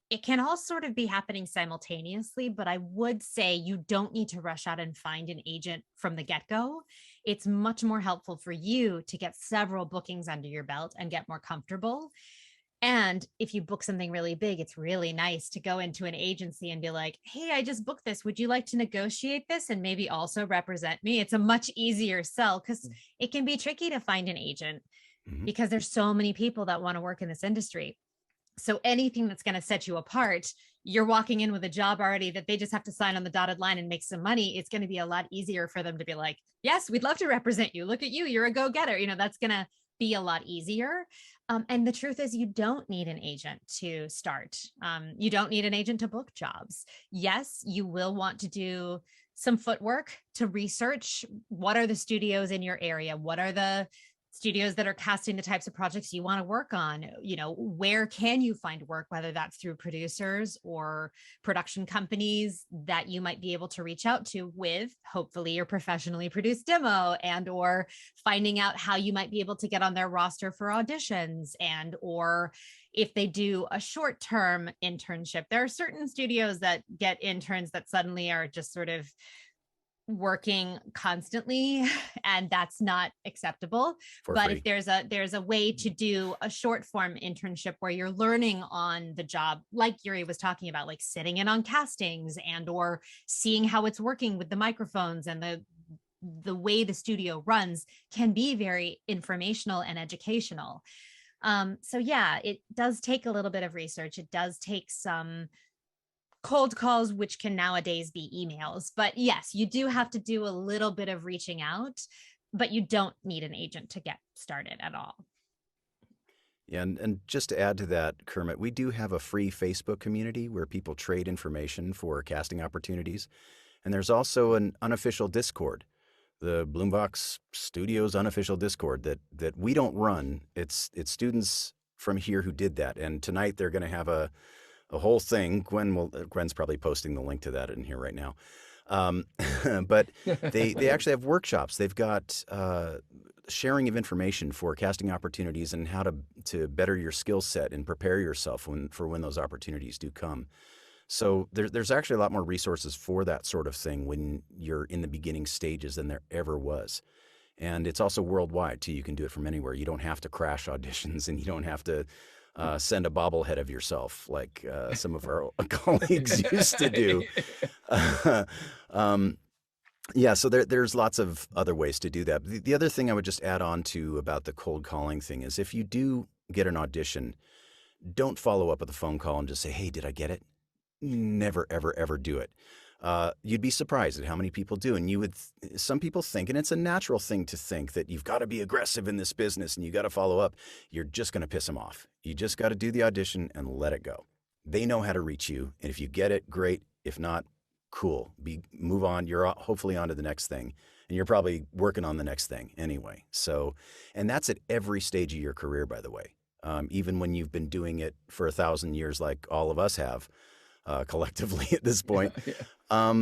it can all sort of be happening simultaneously, but I would say you don't need to rush out and find an agent from the get go. It's much more helpful for you to get several bookings under your belt and get more comfortable. And if you book something really big, it's really nice to go into an agency and be like, hey, I just booked this. Would you like to negotiate this and maybe also represent me? It's a much easier sell because it can be tricky to find an agent Hmm. because there's so many people that want to work in this industry. So anything that's going to set you apart, you're walking in with a job already that they just have to sign on the dotted line and make some money. It's going to be a lot easier for them to be like, yes, we'd love to represent you. Look at you. You're a go-getter. That's going to be a lot easier. And the truth is, you don't need an agent to start. You don't need an agent to book jobs. Yes, you will want to do some footwork to research what are the studios in your area? What are the studios that are casting the types of projects you want to work on? Where can you find work, whether that's through producers or production companies that you might be able to reach out to with hopefully your professionally produced demo, and or finding out how you might be able to get on their roster for auditions, and or if they do a short-term internship. There are certain studios that get interns that suddenly are just sort of working constantly, and that's not acceptable. For But if free. there's a way to do a short form internship where you're learning on the job, like Yuri was talking about, like sitting in on castings and or seeing how it's working with the microphones, and the way the studio runs can be very informational and educational. So yeah, it does take a little bit of research. It does take some cold calls, which can nowadays be emails. But yes, you do have to do a little bit of reaching out, but you don't need an agent to get started at all. Yeah, and just to add to that, Kermit, we do have a free Facebook community where people trade information for casting opportunities. And there's also an unofficial Discord, the Bloombox Studios unofficial Discord that we don't run. It's students from here who did that. And tonight they're going to have a whole thing. Gwen's probably posting the link to that in here right now. Um, but they actually have workshops. They've got sharing of information for casting opportunities and how to better your skill set and prepare yourself when those opportunities do come. So there's actually a lot more resources for that sort of thing when you're in the beginning stages than there ever was. And it's also worldwide too. You can do it from anywhere. You don't have to crash auditions, and you don't have to send a bobblehead of yourself like some of our colleagues used to do. um, yeah, so there's lots of other ways to do that. The other thing I would just add on to about the cold calling thing is if you do get an audition, don't follow up with a phone call and just say, hey, did I get it? Never, ever, ever do it. You'd be surprised at how many people do. And some people think, and it's a natural thing to think, that you've got to be aggressive in this business and you got to follow up. You're just going to piss them off. You just got to do the audition and let it go. They know how to reach you. And if you get it, great. If not, cool. Move on. You're hopefully on to the next thing. And you're probably working on the next thing anyway. So, and that's at every stage of your career, by the way. Even when you've been doing it for 1,000 years, like all of us have, collectively at this point, Yeah.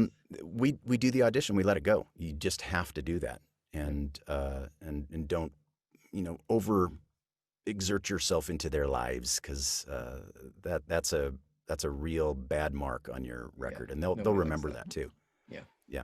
we do the audition. We let it go. You just have to do that, and don't over exert yourself into their lives, because that's a real bad mark on your Yeah. record, and they'll Nobody likes remember that. that too. Yeah. Yeah.